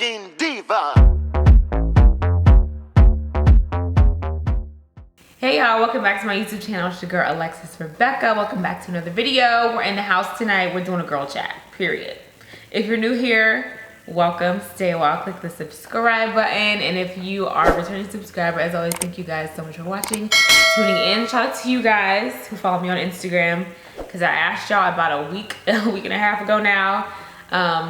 fucking diva. Hey y'all, welcome back to my YouTube channel. It's your girl Alexus Rebecca. Welcome back to another video. We're in the house tonight. We're doing a girl chat, period. If you're new here, welcome. Stay a while. Click the subscribe button. And if you are a returning subscriber, as always, thank you guys so much for watching, tuning in. Shout out to you guys who follow me on Instagram, because I asked y'all about a week and a half ago now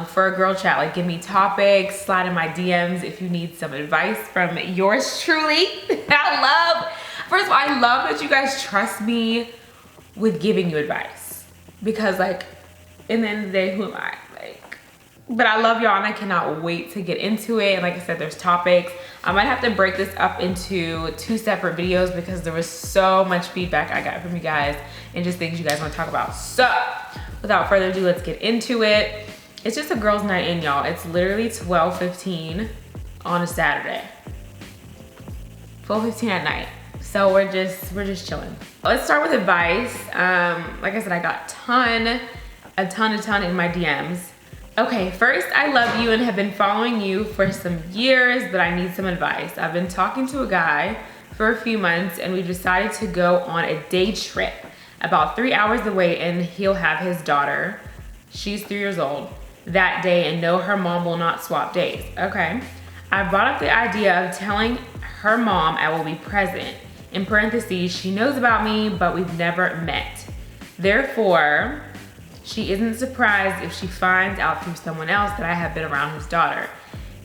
for a girl chat. Like, give me topics, slide in my DMs if you need some advice from yours truly. First of all, I love that you guys trust me with giving you advice, because like, in the end of the day, who am I? Like, but I love y'all and I cannot wait to get into it. And like I said, there's topics. I might have to break this up into 2 separate videos because there was so much feedback I got from you guys and just things you guys want to talk about. So without further ado, let's get into it. It's just a girls' night in, y'all. It's literally 12:15 on a Saturday. 12:15 at night. So we're just chilling. Let's start with advice. Like I said, I got a ton in my DMs. Okay, first, I love you and have been following you for some years, but I need some advice. I've been talking to a guy for a few months and we've decided to go on a day trip about 3 hours away, and he'll have his daughter, she's 3 years old, that day, and no, her mom will not swap days. Okay. I brought up the idea of telling her mom I will be present. In parentheses, she knows about me, but we've never met. Therefore, she isn't surprised if she finds out through someone else that I have been around his daughter.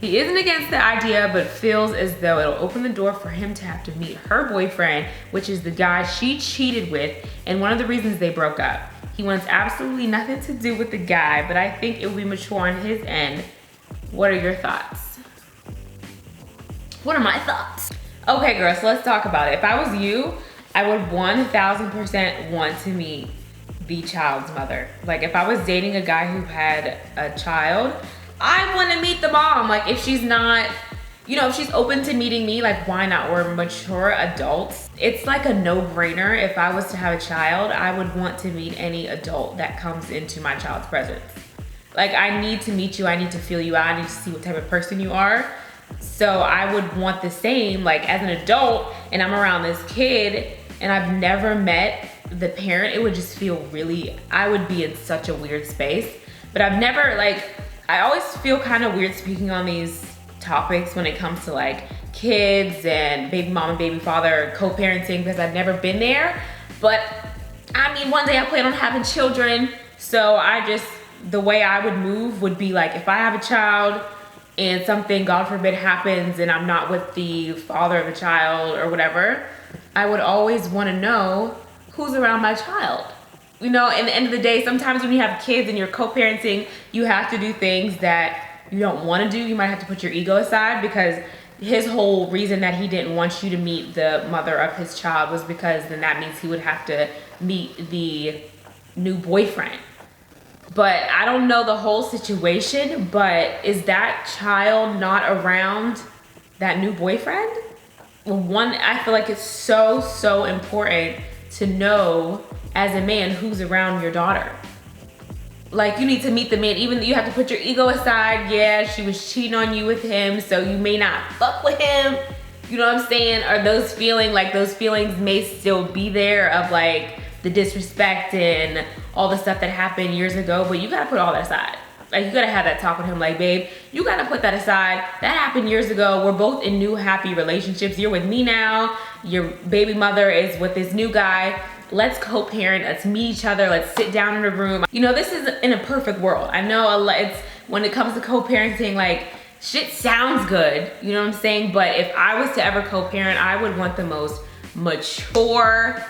He isn't against the idea, but feels as though it'll open the door for him to have to meet her boyfriend, which is the guy she cheated with, and one of the reasons they broke up. He wants absolutely nothing to do with the guy, but I think it will be mature on his end. What are your thoughts? What are my thoughts? Okay, girl, so let's talk about it. If I was you, I would 1000% want to meet the child's mother. Like, if I was dating a guy who had a child, I want to meet the mom. Like, if she's not, you know, if she's open to meeting me, like, why not? We're mature adults. It's like a no-brainer. If I was to have a child, I would want to meet any adult that comes into my child's presence. Like, I need to meet you. I need to feel you out. I need to see what type of person you are. So I would want the same, like, as an adult and I'm around this kid and I've never met the parent, it would just feel really, I would be in such a weird space. But I've never, like, I always feel kind of weird speaking on these topics when it comes to like kids and baby mom and baby father, co-parenting, because I've never been there. But I mean, one day I plan on having children. So the way I would move would be like, if I have a child and something, God forbid, happens and I'm not with the father of the child or whatever, I would always want to know who's around my child. You know, at the end of the day, sometimes when you have kids and you're co-parenting, you have to do things that you don't want to do. You might have to put your ego aside, because his whole reason that he didn't want you to meet the mother of his child was because then that means he would have to meet the new boyfriend. But I don't know the whole situation, but is that child not around that new boyfriend? One, I feel like it's so important to know as a man who's around your daughter. Like, you need to meet the man, even though you have to put your ego aside. Yeah, she was cheating on you with him, so you may not fuck with him. You know what I'm saying? Or those feelings may still be there of like the disrespect and all the stuff that happened years ago, but you gotta put all that aside. Like, you gotta have that talk with him, like, babe, you gotta put that aside. That happened years ago. We're both in new, happy relationships. You're with me now. Your baby mother is with this new guy. Let's co-parent, let's meet each other, let's sit down in a room. You know, this is in a perfect world. I know it's, when it comes to co-parenting, like, shit sounds good, you know what I'm saying? But if I was to ever co-parent, I would want the most mature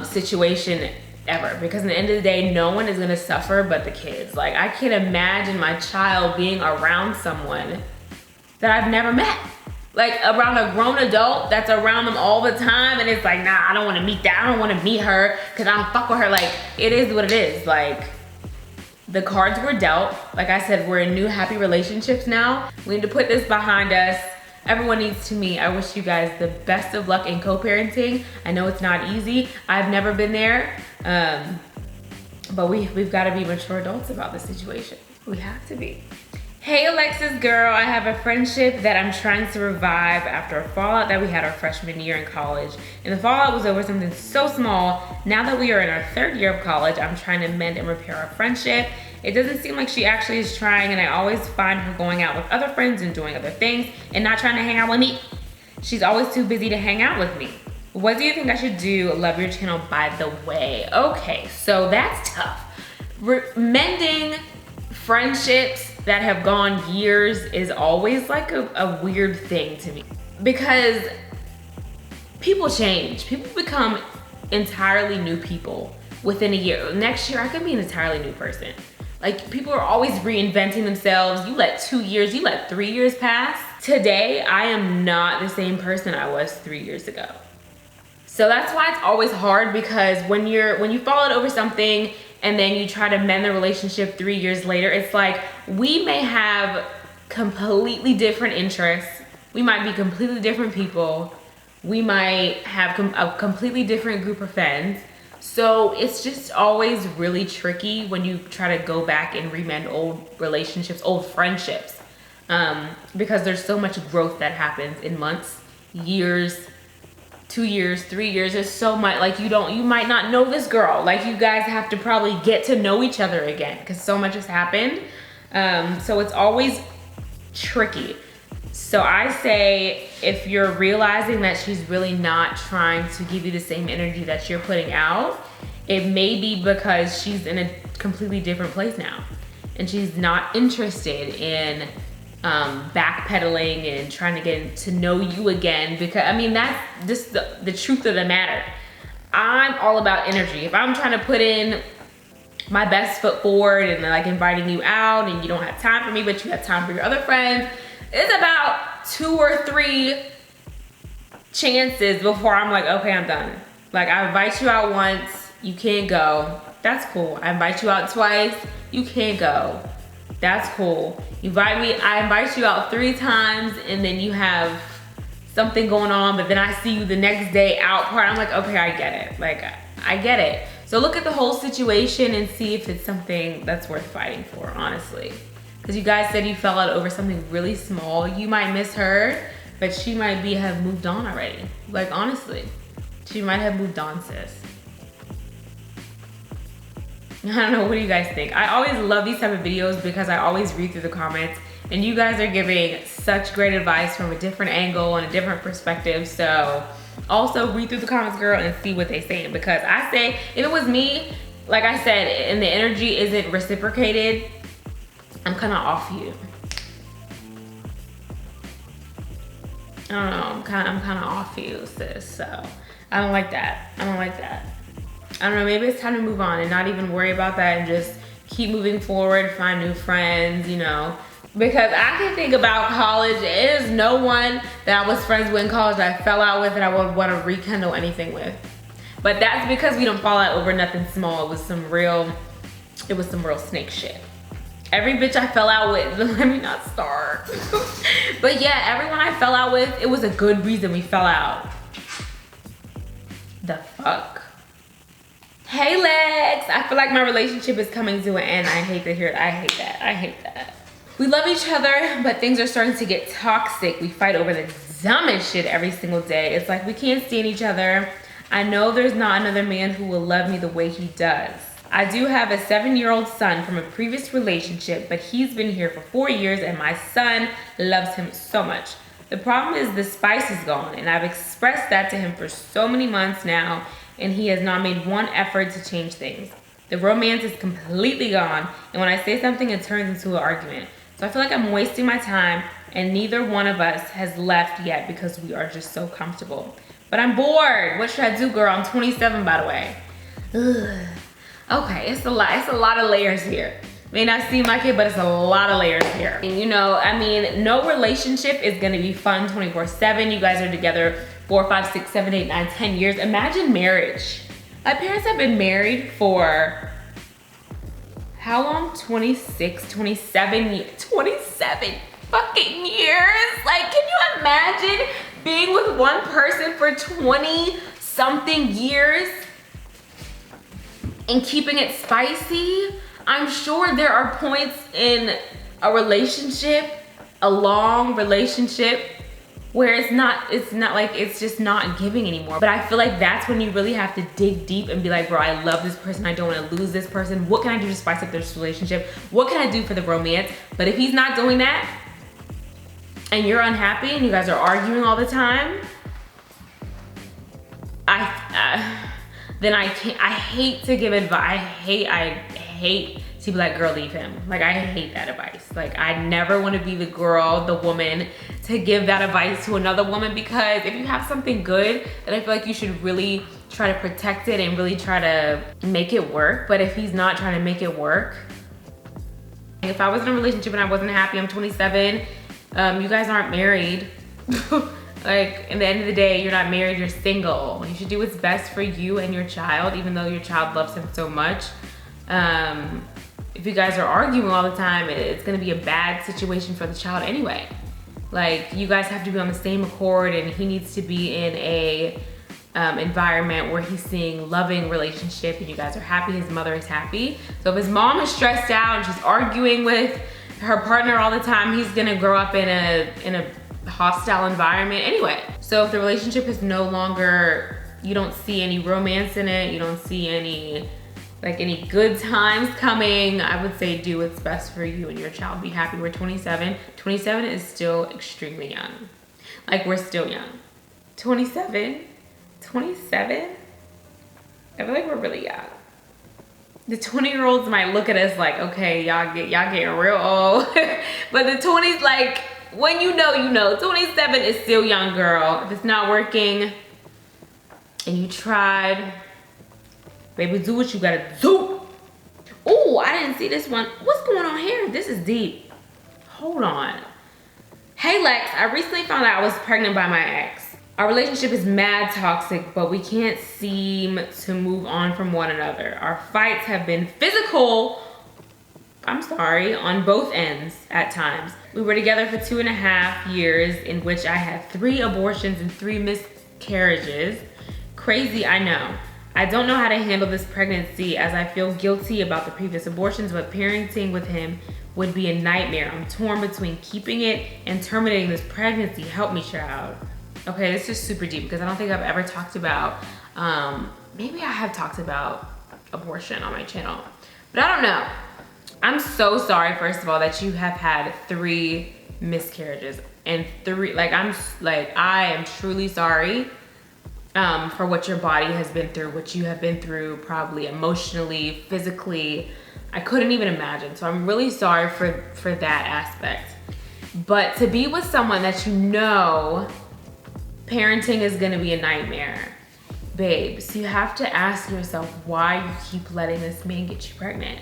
situation ever, because at the end of the day, no one is gonna suffer but the kids. Like, I can't imagine my child being around someone that I've never met. Like, around a grown adult that's around them all the time, and it's like, nah, I don't want to meet that. I don't want to meet her because I don't fuck with her. Like, it is what it is. Like, the cards were dealt. Like I said, we're in new, happy relationships now. We need to put this behind us. Everyone needs to meet. I wish you guys the best of luck in co-parenting. I know it's not easy. I've never been there, but we've got to be mature adults about the situation. We have to be. Hey Alexus girl, I have a friendship that I'm trying to revive after a fallout that we had our freshman year in college. And the fallout was over something so small. Now that we are in our third year of college, I'm trying to mend and repair our friendship. It doesn't seem like she actually is trying, and I always find her going out with other friends and doing other things and not trying to hang out with me. She's always too busy to hang out with me. What do you think I should do? Love your channel, by the way. Okay, so that's tough. Mending friendships that have gone years is always like a weird thing to me, because people change. People become entirely new people within a year. Next year, I could be an entirely new person. Like, people are always reinventing themselves. You let 2 years, you let 3 years pass. Today, I am not the same person I was 3 years ago. So that's why it's always hard, because when you fall out over something and then you try to mend the relationship 3 years later, it's like, we may have completely different interests. We might be completely different people. We might have a completely different group of friends. So it's just always really tricky when you try to go back and remend old relationships, old friendships, because there's so much growth that happens in months, years, 2 years, 3 years. There's so much, like, you might not know this girl. Like, you guys have to probably get to know each other again, because so much has happened. So it's always tricky. So I say, if you're realizing that she's really not trying to give you the same energy that you're putting out, it may be because she's in a completely different place now, and she's not interested in backpedaling and trying to get to know you again. Because I mean, that's just the truth of the matter. I'm all about energy. If I'm trying to put in my best foot forward and like inviting you out, and you don't have time for me but you have time for your other friends, it's about 2 or 3 chances before I'm like, okay, I'm done. Like, I invite you out once, you can't go, that's cool. I invite you out twice, you can't go, that's cool. I invite you out 3 times, and then you have something going on, but then I see you the next day out part. I'm like, okay, I get it. Like, I get it. So look at the whole situation and see if it's something that's worth fighting for, honestly. Because you guys said you fell out over something really small. You might miss her, but she might have moved on already. Like, honestly, she might have moved on, sis. I don't know, what do you guys think? I always love these type of videos because I always read through the comments, and you guys are giving such great advice from a different angle and a different perspective. So also read through the comments, girl, and see what they saying. Because I say, if it was me, like I said, and the energy isn't reciprocated, I'm kind of off you. I don't know, I'm kind of off you, sis. So I don't like that. I don't like that. I don't know, maybe it's time to move on and not even worry about that and just keep moving forward, find new friends, you know. Because I can think about college, it is no one that I was friends with in college that I fell out with that I would want to rekindle anything with. But that's because we don't fall out over nothing small. It was some real snake shit. Every bitch I fell out with, let me not start. But yeah, everyone I fell out with, it was a good reason we fell out. The fuck? Hey Lex, I feel like my relationship is coming to an end. I hate to hear it. I hate that. I hate that. We love each other, but things are starting to get toxic. We fight over the dumbest shit every single day. It's like we can't stand each other. I know there's not another man who will love me the way he does. I do have a 7-year-old son from a previous relationship, but he's been here for 4 years and my son loves him so much. The problem is the spice is gone, and I've expressed that to him for so many months now, and he has not made one effort to change things. The romance is completely gone, and when I say something, it turns into an argument. So I feel like I'm wasting my time, and neither one of us has left yet because we are just so comfortable. But I'm bored. What should I do, girl? I'm 27, by the way. Ugh. Okay, it's a lot of layers here. May not seem like it, but it's a lot of layers here. And you know, I mean, no relationship is gonna be fun 24/7. You guys are together 4, 5, 6, 7, 8, 9, 10 years. Imagine marriage. My parents have been married for how long? 26, 27 fucking years. Like, can you imagine being with one person for 20 something years and keeping it spicy? I'm sure there are points in a relationship, a long relationship, where it's not like, it's just not giving anymore. But I feel like that's when you really have to dig deep and be like, bro, I love this person, I don't want to lose this person. What can I do to spice up this relationship? What can I do for the romance? But if he's not doing that, and you're unhappy and you guys are arguing all the time, then I hate to give advice. I hate to be like, girl, leave him. Like, I hate that advice. Like, I never want to be the girl, the woman, to give that advice to another woman, because if you have something good, then I feel like you should really try to protect it and really try to make it work. But if he's not trying to make it work, if I was in a relationship and I wasn't happy, I'm 27, you guys aren't married. Like, in the end of the day, you're not married, you're single. You should do what's best for you and your child, even though your child loves him so much. If you guys are arguing all the time, it's gonna be a bad situation for the child anyway. Like, you guys have to be on the same accord, and he needs to be in a environment where he's seeing loving relationship and you guys are happy, his mother is happy. So if his mom is stressed out and she's arguing with her partner all the time, he's gonna grow up in a hostile environment anyway. So if the relationship is no longer, you don't see any romance in it, you don't see any good times coming, I would say do what's best for you and your child. Be happy. We're 27. 27 is still extremely young. Like, we're still young. 27? I feel like we're really young. The 20-year-olds might look at us like, okay, y'all getting real old. But the 20s, like, when you know, 27 is still young, girl. If it's not working and you tried, baby, do what you gotta do. Oh, I didn't see this one. What's going on here? This is deep. Hold on. Hey Lex, I recently found out I was pregnant by my ex. Our relationship is mad toxic, but we can't seem to move on from one another. Our fights have been physical, on both ends at times. We were together for 2.5 years, in which I had 3 abortions and 3 miscarriages. Crazy, I know. I don't know how to handle this pregnancy, as I feel guilty about the previous abortions, but parenting with him would be a nightmare. I'm torn between keeping it and terminating this pregnancy. Help me, child. Okay, this is super deep, because I don't think I've ever talked about, maybe I have talked about abortion on my channel, but I don't know. I'm so sorry, first of all, that you have had 3 miscarriages and 3, I am truly sorry for what your body has been through, what you have been through, probably emotionally, physically. I couldn't even imagine. So I'm really sorry for that aspect. But to be with someone that you know parenting is gonna be a nightmare, babes, you have to ask yourself why you keep letting this man get you pregnant.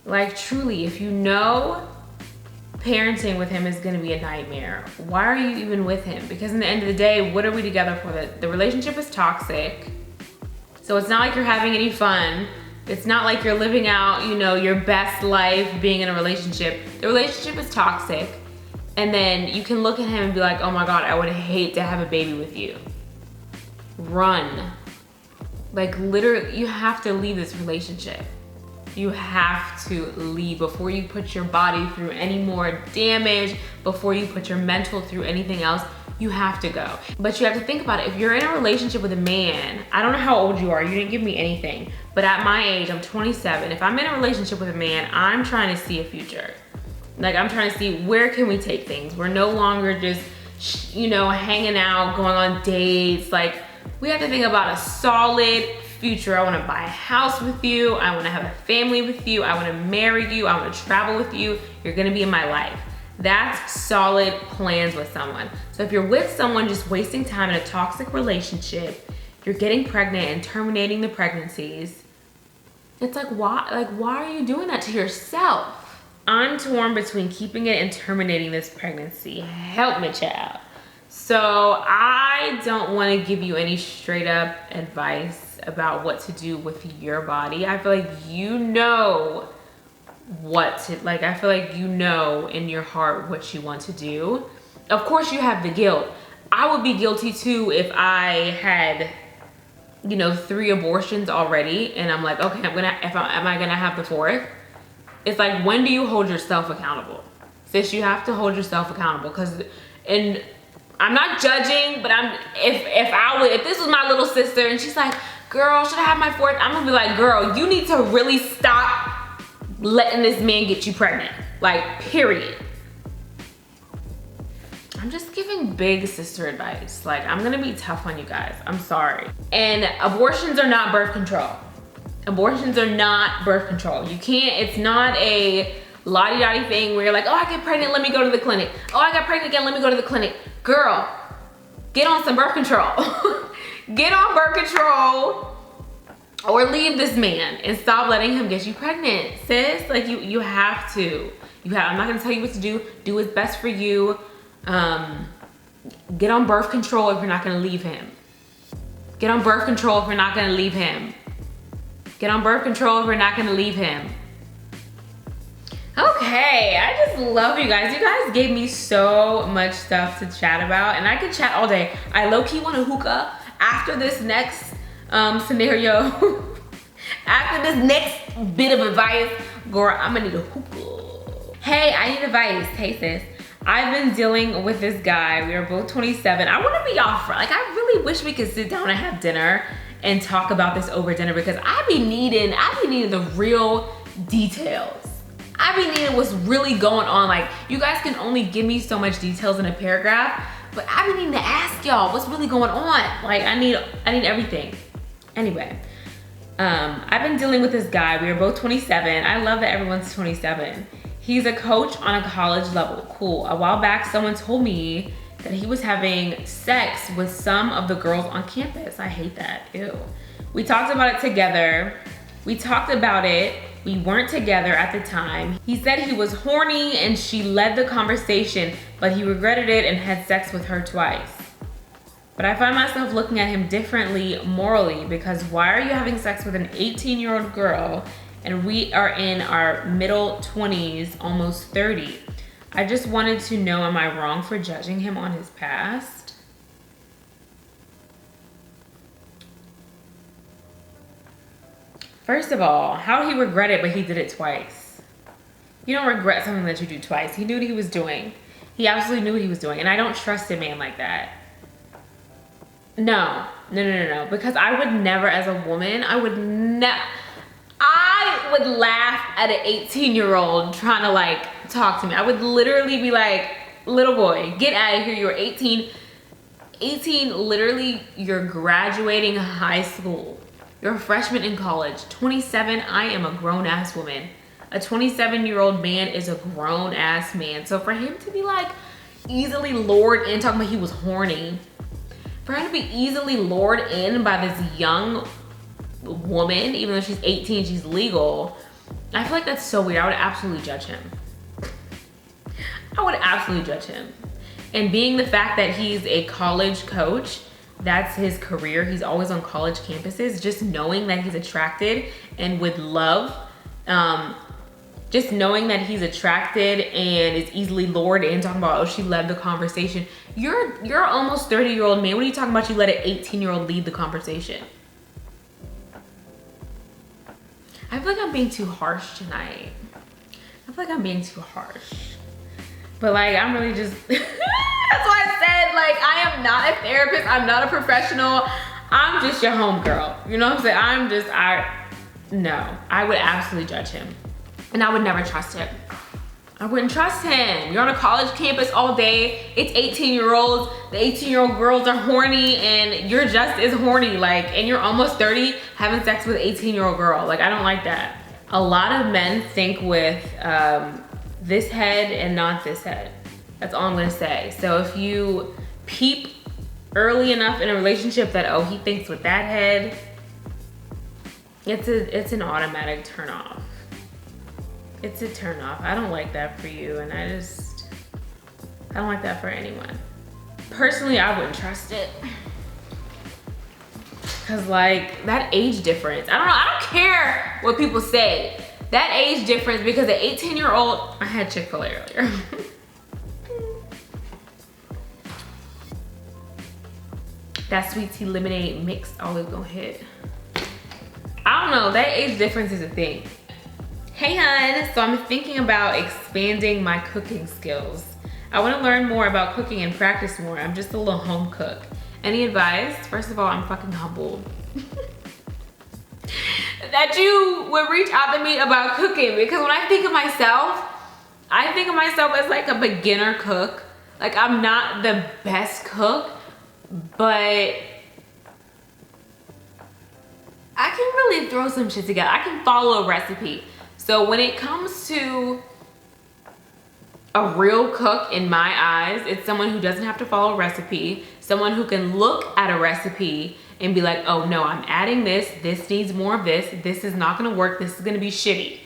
Like, truly, if you know parenting with him is gonna be a nightmare, why are you even with him? Because in the end of the day, what are we together for? The relationship is toxic. So it's not like you're having any fun. It's not like you're living out, your best life being in a relationship. The relationship is toxic. And then you can look at him and be like, oh my God, I would hate to have a baby with you. Run. Like, literally, you have to leave this relationship. You have to leave before you put your body through any more damage, before you put your mental through anything else. You have to go. But you have to think about it. If you're in a relationship with a man, I don't know how old you are, you didn't give me anything, but at my age, I'm 27. If I'm in a relationship with a man, I'm trying to see a future. Like, I'm trying to see, where can we take things? We're no longer just, hanging out, going on dates. Like, we have to think about a solid future. I wanna buy a house with you. I wanna have a family with you. I wanna marry you. I wanna travel with you. You're gonna be in my life. That's solid plans with someone. So if you're with someone just wasting time in a toxic relationship, you're getting pregnant and terminating the pregnancies, it's like, why are you doing that to yourself? I'm torn between keeping it and terminating this pregnancy. Help me, child. So I don't want to give you any straight up advice about what to do with your body. I feel like you know I feel like you know in your heart what you want to do. Of course you have the guilt. I would be guilty too if I had, 3 abortions already and I'm like, okay, am I gonna have the 4th? It's like, when do you hold yourself accountable? Sis, you have to hold yourself accountable, and I'm not judging, but if this was my little sister and she's like, girl, should I have my fourth? I'm gonna be like, girl, you need to really stop letting this man get you pregnant. Like, period. I'm just giving big sister advice. Like, I'm gonna be tough on you guys. I'm sorry. And abortions are not birth control. Abortions are not birth control. You can't, it's not a lottie-dottie thing where you're like, oh, I get pregnant, let me go to the clinic. Oh, I got pregnant again, let me go to the clinic. Girl, get on some birth control. Get on birth control or leave this man and stop letting him get you pregnant, sis. Like, you have to. I'm not gonna tell you what to do. Do what's best for you. Get on birth control if you're not gonna leave him. Get on birth control if you're not gonna leave him. Get on birth control if you're not gonna leave him. Okay, I just love you guys. You guys gave me so much stuff to chat about, and I could chat all day. I low-key want a hookah after this next scenario. After this next bit of advice, girl, I'm gonna need a hookah. Hey, I need advice. Hey, sis. I've been dealing with this guy. We are both 27. I want to be off. Like, I really wish we could sit down and have dinner and talk about this over dinner, because I be needing the real details. I be needing what's really going on. Like, you guys can only give me so much details in a paragraph, but I be needing to ask y'all what's really going on. Like, I need everything. Anyway, I've been dealing with this guy. We are both 27. I love that everyone's 27. He's a coach on a college level. Cool. A while back, someone told me that he was having sex with some of the girls on campus. I hate that. Ew. We talked about it together. We weren't together at the time. He said he was horny and she led the conversation, but he regretted it and had sex with her twice. But I find myself looking at him differently morally, because why are you having sex with an 18-year-old girl and we are in our middle 20s, almost 30? I just wanted to know, am I wrong for judging him on his past? First of all, how he regret it, but he did it twice. You don't regret something that you do twice. He knew what he was doing. He absolutely knew what he was doing. And I don't trust a man like that. No. Because I would never, as a woman, I would laugh at an 18-year-old trying to, like, talk to me. I would literally be like, little boy, get out of here. You're 18, literally, you're graduating high school. You're a freshman in college. 27, I am a grown-ass woman. A 27-year-old man is a grown-ass man. So for him to be, like, easily lured in, talking about he was horny, for him to be easily lured in by this young woman, even though she's 18, she's legal, I feel like that's so weird. I would absolutely judge him. And being the fact that he's a college coach, that's his career. He's always on college campuses. Just knowing that he's attracted and would love, just knowing that he's attracted and is easily lured in, talking about, oh, she led the conversation. You're almost 30-year-old man. What are you talking about? You let an 18-year-old lead the conversation. I feel like I'm being too harsh tonight. But, like, I'm really just, that's why I said, like, I am not a therapist. I'm not a professional. I'm just your homegirl. You know what I'm saying? No, I would absolutely judge him. And I would never trust him. I wouldn't trust him. You're on a college campus all day. It's 18-year-olds. The 18-year-old girls are horny and you're just as horny. Like, and you're almost 30 having sex with an 18-year-old girl. Like, I don't like that. A lot of men think with this head and not this head. That's all I'm gonna say. So if you peep early enough in a relationship that, oh, he thinks with that head, it's an automatic turn off. It's a turn off. I don't like that for you, and I don't like that for anyone. Personally, I wouldn't trust it. Cause, like, that age difference, I don't care what people say. That age difference, because an 18-year-old, I had Chick-fil-A earlier. That sweet tea lemonade mix always gonna hit. I don't know, that age difference is a thing. Hey hun, so I'm thinking about expanding my cooking skills. I want to learn more about cooking and practice more. I'm just a little home cook. Any advice? First of all, I'm fucking humbled that you would reach out to me about cooking, because when I think of myself as like a beginner cook. Like, I'm not the best cook, but I can really throw some shit together. I can follow a recipe. So when it comes to a real cook in my eyes, it's someone who doesn't have to follow a recipe, someone who can look at a recipe and be like, oh no, I'm adding this needs more of this is not gonna work, this is gonna be shitty.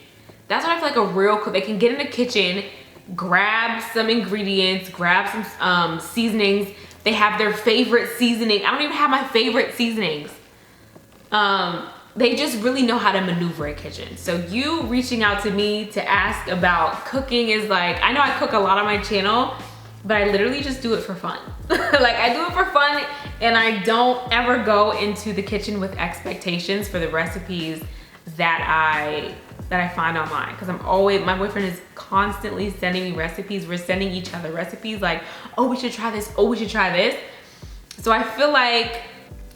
That's what I feel like a real cook. They can get in the kitchen, grab some ingredients, grab some seasonings. They have their favorite seasoning. I don't even have my favorite seasonings. They just really know how to maneuver a kitchen. So you reaching out to me to ask about cooking is like, I know I cook a lot on my channel, but I literally just do it for fun. Like, I do it for fun, and I don't ever go into the kitchen with expectations for the recipes that I find online, because my boyfriend is constantly sending me recipes. We're sending each other recipes like, oh, we should try this, oh, we should try this. So I feel like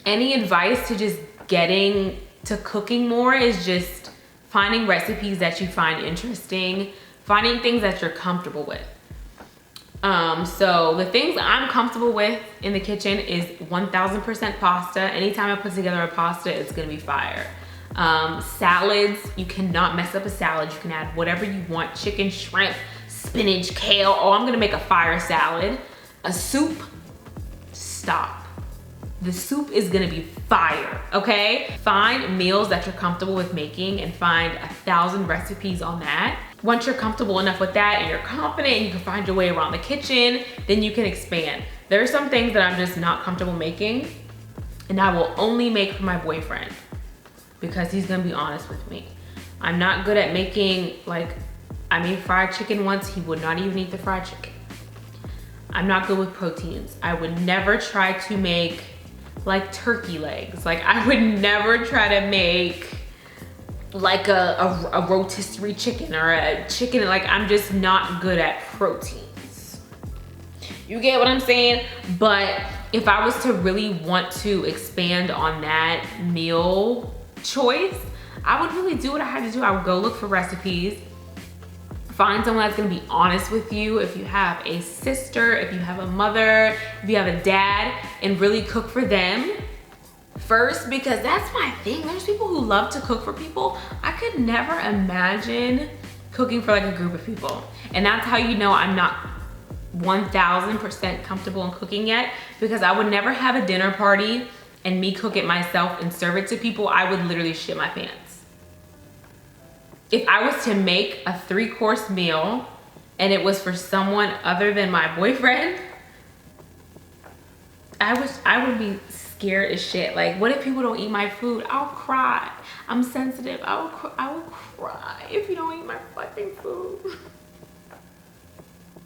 any advice to just getting to cooking more is just finding recipes that you find interesting, finding things that you're comfortable with. So the things I'm comfortable with in the kitchen is 1000% pasta. Anytime I put together a pasta, it's gonna be fire. Salads, you cannot mess up a salad. You can add whatever you want: chicken, shrimp, spinach, kale. Oh, I'm gonna make a fire salad. A soup, stop. The soup is gonna be fire, okay? Find meals that you're comfortable with making and find 1,000 recipes on that. Once you're comfortable enough with that and you're confident and you can find your way around the kitchen, then you can expand. There are some things that I'm just not comfortable making, and I will only make for my boyfriend because he's gonna be honest with me. I'm not good at making, like, I made fried chicken once, he would not even eat the fried chicken. I'm not good with proteins. I would never try to make like turkey legs. Like, I would never try to make like a rotisserie chicken or a chicken. Like, I'm just not good at proteins. You get what I'm saying? But if I was to really want to expand on that meal choice, I would really do what I had to do. I would go look for recipes, find someone that's gonna be honest with you. If you have a sister, if you have a mother, if you have a dad, and really cook for them first, because that's my thing. There's people who love to cook for people. I could never imagine cooking for like a group of people. And that's how you know I'm not 1000% comfortable in cooking yet, because I would never have a dinner party and me cook it myself and serve it to people. I would literally shit my pants. If I was to make a 3-course meal and it was for someone other than my boyfriend, I would be scared as shit. Like, what if people don't eat my food? I'll cry. I'm sensitive. I will cry if you don't eat my fucking food.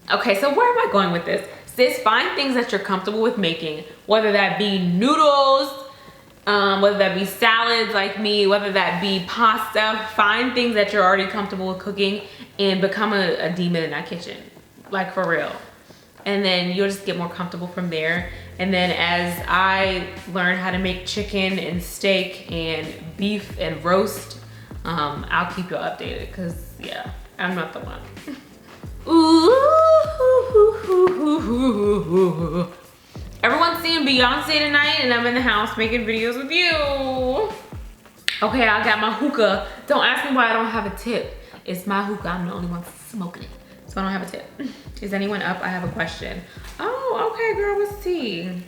Okay, so where am I going with this? Sis, find things that you're comfortable with making, whether that be noodles, whether that be salads like me, whether that be pasta. Find things that you're already comfortable with cooking and become a demon in that kitchen, like, for real. And then you'll just get more comfortable from there. And then as I learn how to make chicken and steak and beef and roast, I'll keep you updated, because yeah, I'm not the one. Ooh. Everyone's seeing Beyonce tonight, and I'm in the house making videos with you. Okay, I got my hookah. Don't ask me why I don't have a tip. It's my hookah. I'm the only one smoking it, so I don't have a tip. Is anyone up? I have a question. Oh, okay, girl. What's tea?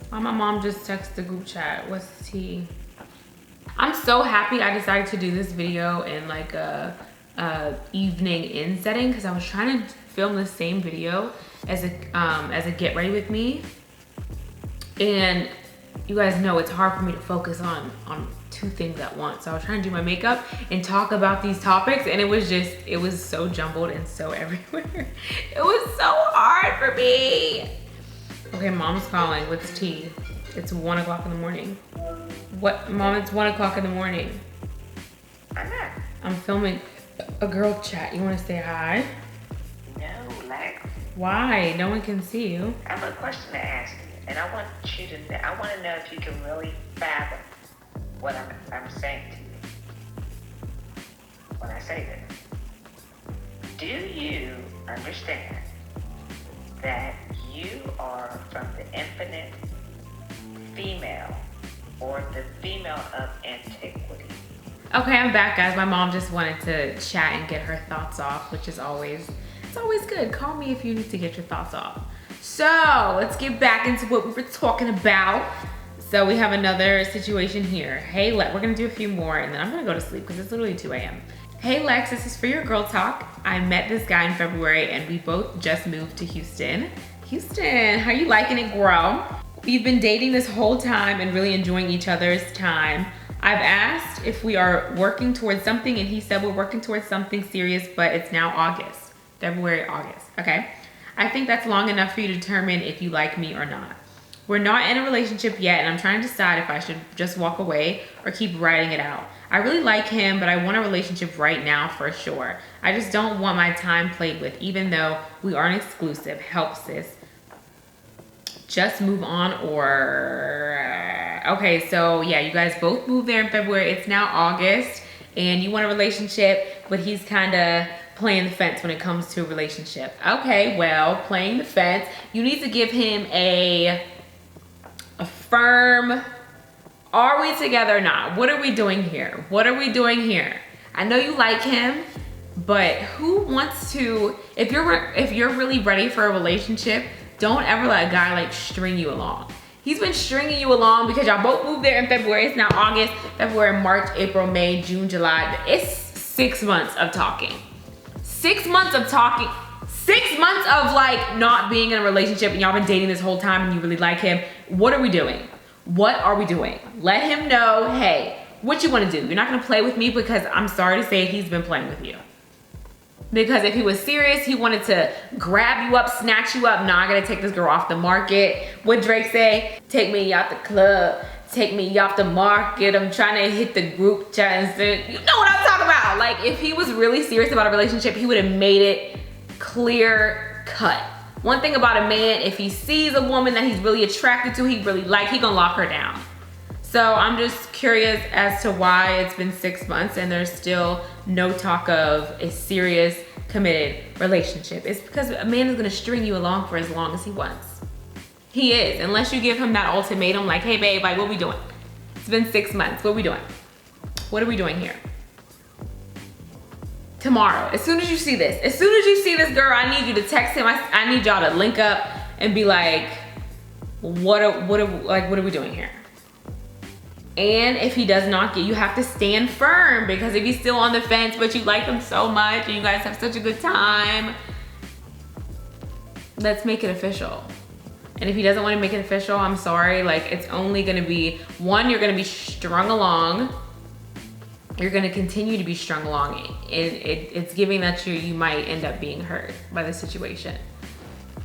Why my mom just texted the group chat. What's tea? I'm so happy I decided to do this video in like a evening in setting, because I was trying to film the same video as a get ready with me. And you guys know it's hard for me to focus on 2 things at once. So I was trying to do my makeup and talk about these topics, and it was so jumbled and so everywhere. It was so hard for me. Okay, mom's calling. What's tea? It's 1 o'clock in the morning. What, mom, it's 1 o'clock in the morning. I'm filming A girl chat. You want to say hi? No, Lex. Why? No one can see you. I have a question to ask you, and I want you to know, I want to know if you can really fathom what I'm saying to you when I say this. Do you understand that you are from the infinite female or the female of antiquity? Okay, I'm back, guys. My mom just wanted to chat and get her thoughts off, which is always, it's always good. Call me if you need to get your thoughts off. So let's get back into what we were talking about. So we have another situation here. Hey, we're gonna do a few more and then I'm gonna go to sleep because it's literally 2 a.m. Hey Lex, this is for your girl talk. I met this guy in February and we both just moved to Houston. Houston, how you liking it, girl? We've been dating this whole time and really enjoying each other's time. I've asked if we are working towards something and he said we're working towards something serious, but it's now August. February, August, okay? I think that's long enough for you to determine if you like me or not. We're not in a relationship yet and I'm trying to decide if I should just walk away or keep writing it out. I really like him, but I want a relationship right now for sure. I just don't want my time played with, even though we aren't exclusive. Help, sis. Just move on or... Okay, so yeah, you guys both moved there in February. It's now August and you want a relationship, but he's kind of playing the fence when it comes to a relationship. Okay, well, playing the fence, you need to give him a firm, are we together or not? What are we doing here? What are we doing here? I know you like him, but who wants to, if you're really ready for a relationship, don't ever let a guy like string you along. He's been stringing you along because y'all both moved there in February. It's now August, February, March, April, May, June, July. It's 6 months of talking. 6 months of talking. 6 months of like not being in a relationship and y'all been dating this whole time and you really like him. What are we doing? What are we doing? Let him know, hey, what you want to do. You're not going to play with me because I'm sorry to say he's been playing with you. Because if he was serious, he wanted to grab you up, snatch you up. No, I gotta take this girl off the market. What Drake say? Take me out the club. Take me off the market. I'm trying to hit the group chat and say, you know what I'm talking about. Like if he was really serious about a relationship, he would have made it clear cut. One thing about a man, if he sees a woman that he's really attracted to, he gonna lock her down. So I'm just curious as to why it's been 6 months and there's still no talk of a serious, committed relationship. It's because a man is gonna string you along for as long as he wants. He is, unless you give him that ultimatum like, hey babe, like what we doing? It's been 6 months, what we doing? What are we doing here? Tomorrow, as soon as you see this, girl, I need you to text him. I need y'all to link up and be like, what are we doing here? And if he does not get, you have to stand firm because if he's still on the fence, but you like him so much and you guys have such a good time, let's make it official. And if he doesn't want to make it official, I'm sorry. Like it's only gonna be, one, you're gonna be strung along. You're gonna continue to be strung along. It's giving that you might end up being hurt by the situation.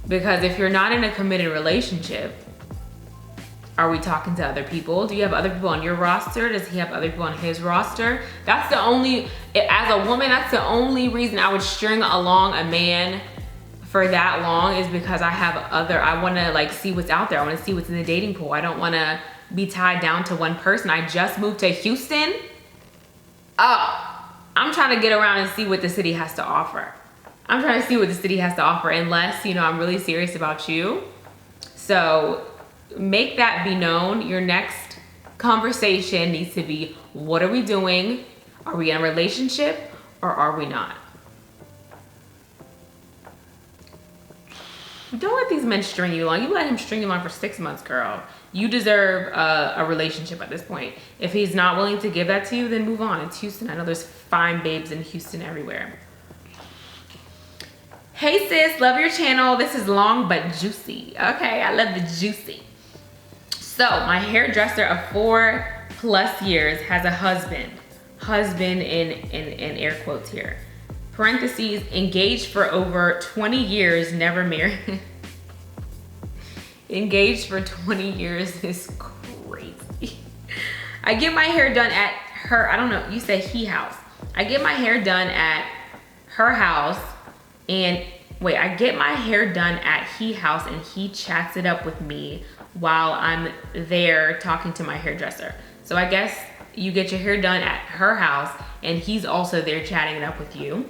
Because if you're not in a committed relationship, are we talking to other people? Do you have other people on your roster? Does he have other people on his roster? That's the only, as a woman, that's the only reason I would string along a man for that long is because I wanna like see what's out there. I wanna see what's in the dating pool. I don't wanna be tied down to one person. I just moved to Houston. Oh, I'm trying to get around and see what the city has to offer. I'm trying to see what the city has to offer unless, you know, I'm really serious about you. So make that be known. Your next conversation needs to be, what are we doing? Are we in a relationship or are we not? Don't let these men string you along. You let him string you along for 6 months, girl. You deserve a relationship at this point. If he's not willing to give that to you, then move on. It's Houston. I know there's fine babes in Houston everywhere. Hey sis, love your channel. This is long but juicy. Okay, I love the juicy. So my hairdresser of 4+ years has a husband in air quotes here. Parentheses, engaged for over 20 years, never married. Engaged for 20 years is crazy. I get my hair done at her, I don't know, you said he house. I get my hair done at her house, and wait, I get my hair done at he house and he chats it up with me while I'm there talking to my hairdresser. So I guess you get your hair done at her house and he's also there chatting it up with you.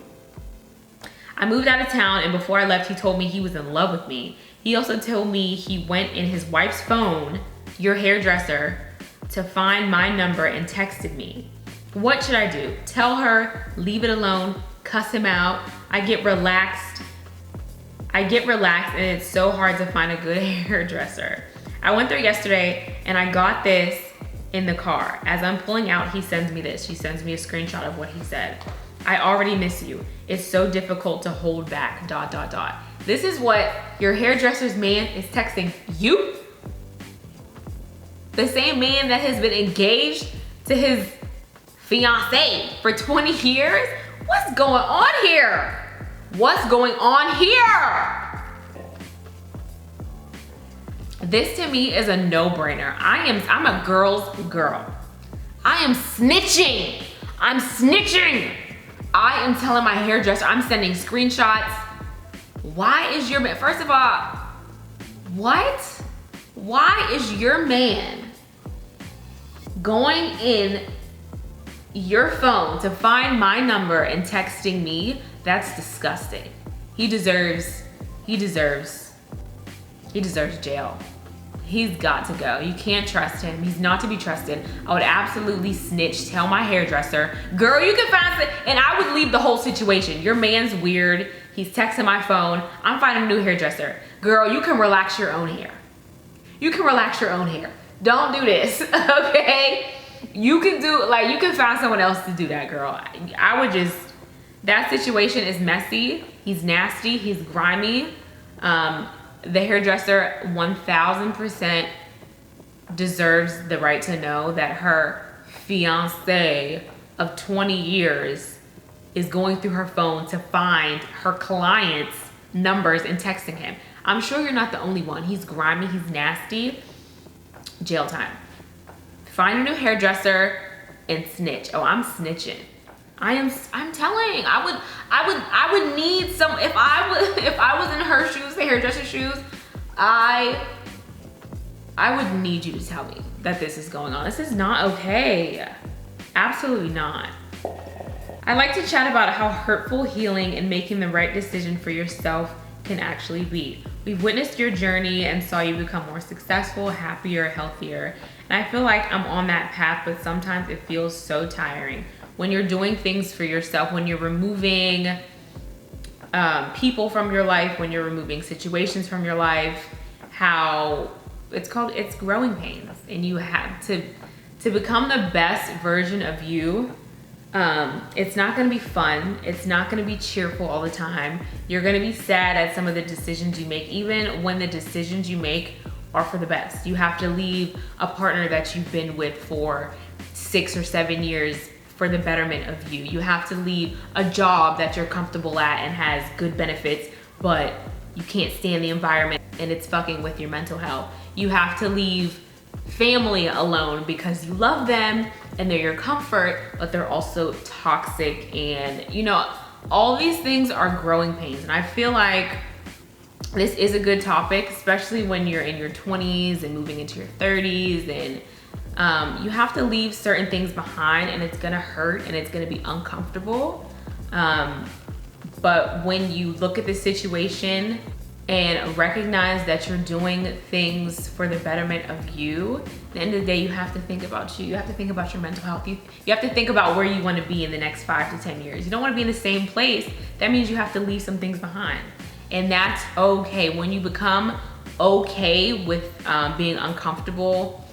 I moved out of town, and before I left, he told me he was in love with me. He also told me he went in his wife's phone, your hairdresser, to find my number and texted me. What should I do? Tell her, leave it alone, cuss him out? I get relaxed and it's so hard to find a good hairdresser. I went there yesterday and I got this in the car. As I'm pulling out, he sends me this. She sends me a screenshot of what he said. I already miss you. It's so difficult to hold back, ... This is what your hairdresser's man is texting you? The same man that has been engaged to his fiance for 20 years? What's going on here? What's going on here? This to me is a no-brainer. I'm a girl's girl. I am snitching. I'm snitching. I am telling my hairdresser, I'm sending screenshots. Why is your man, first of all, what? Why is your man going in your phone to find my number and texting me? That's disgusting. He deserves jail. He's got to go. You can't trust him. He's not to be trusted. I would absolutely snitch, tell my hairdresser, girl, you can find it, and I would leave the whole situation. Your man's weird. He's texting my phone. I'm finding a new hairdresser. Girl, you can relax your own hair. You can relax your own hair. Don't do this, okay? You can find someone else to do that, girl. That situation is messy. He's nasty, he's grimy. The hairdresser 1000% deserves the right to know that her fiance of 20 years is going through her phone to find her client's numbers and texting him. I'm sure you're not the only one. He's grimy, he's nasty. Jail time. Find a new hairdresser and snitch. Oh, I'm snitching. I'm telling. I would need some, if I was in her shoes, the hairdresser's shoes, I would need you to tell me that this is going on. This is not okay. Absolutely not. I like to chat about how hurtful healing and making the right decision for yourself can actually be. We've witnessed your journey and saw you become more successful, happier, healthier. And I feel like I'm on that path, but sometimes it feels so tiring. When you're doing things for yourself, when you're removing people from your life, when you're removing situations from your life, it's growing pains. And you have to become the best version of you. It's not gonna be fun. It's not gonna be cheerful all the time. You're gonna be sad at some of the decisions you make, even when the decisions you make are for the best. You have to leave a partner that you've been with for 6 or 7 years for the betterment of you. You have to leave a job that you're comfortable at and has good benefits, but you can't stand the environment and it's fucking with your mental health. You have to leave family alone because you love them and they're your comfort, but they're also toxic, and all these things are growing pains. And I feel like this is a good topic, especially when you're in your 20s and moving into your 30s, and you have to leave certain things behind, and it's gonna hurt and it's gonna be uncomfortable. But when you look at the situation and recognize that you're doing things for the betterment of you, at the end of the day, you have to think about you. You have to think about your mental health. You have to think about where you want to be in the next 5 to 10 years. You don't want to be in the same place. That means you have to leave some things behind. And that's okay. When you become okay with being uncomfortable,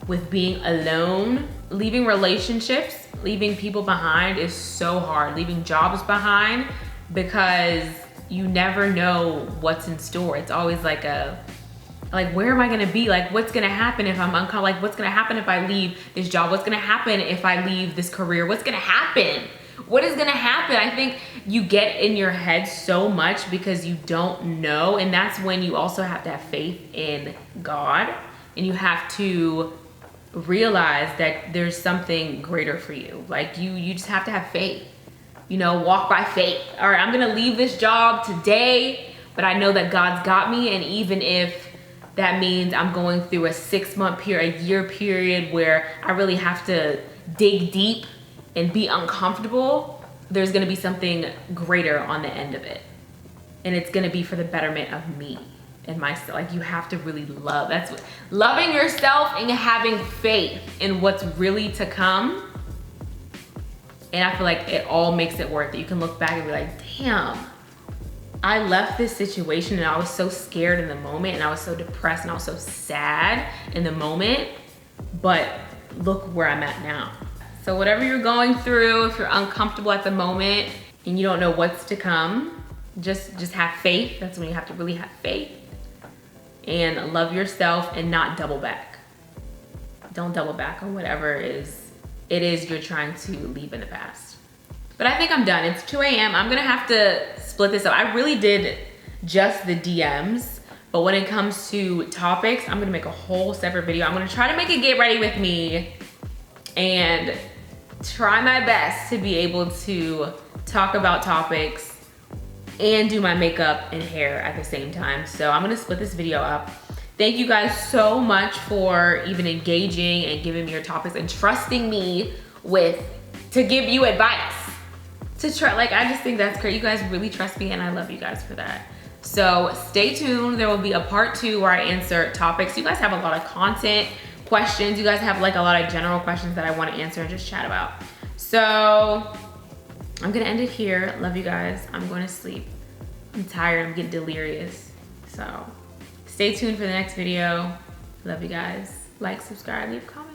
with being alone, leaving relationships, leaving people behind is so hard. Leaving jobs behind, because you never know what's in store. It's always like where am I gonna be? Like, what's gonna happen if I'm uncomfortable? Like, what's gonna happen if I leave this job? What's gonna happen if I leave this career? What's gonna happen? What is gonna happen? I think you get in your head so much because you don't know. And that's when you also have to have faith in God. And you have to realize that there's something greater for you. Like, you just have to have faith. you know, walk by faith. All right, I'm gonna leave this job today, but I know that God's got me. And even if that means I'm going through a 6-month period, a year period where I really have to dig deep and be uncomfortable, there's gonna be something greater on the end of it. And it's gonna be for the betterment of me and myself. Like, you have to really love, that's what, loving yourself and having faith in what's really to come. And I feel like it all makes it worth it. You can look back and be like, damn, I left this situation and I was so scared in the moment and I was so depressed and I was so sad in the moment, but look where I'm at now. So whatever you're going through, if you're uncomfortable at the moment and you don't know what's to come, just have faith. That's when you have to really have faith and love yourself and not double back. Don't double back on whatever it is you're trying to leave in the past. But I think I'm done. It's 2 a.m. I'm gonna have to split this up. I really did just the DMs, but when it comes to topics, I'm gonna make a whole separate video. I'm gonna try to make it get ready with me and try my best to be able to talk about topics and do my makeup and hair at the same time. So I'm gonna split this video up. Thank you guys so much for even engaging and giving me your topics and trusting me to give you advice. I just think that's great. You guys really trust me and I love you guys for that. So stay tuned. There will be a part 2 where I answer topics. You guys have a lot of content questions. You guys have like a lot of general questions that I want to answer and just chat about. So I'm gonna end it here. Love you guys. I'm going to sleep. I'm tired. I'm getting delirious. So stay tuned for the next video. Love you guys. Like, subscribe, leave a comment.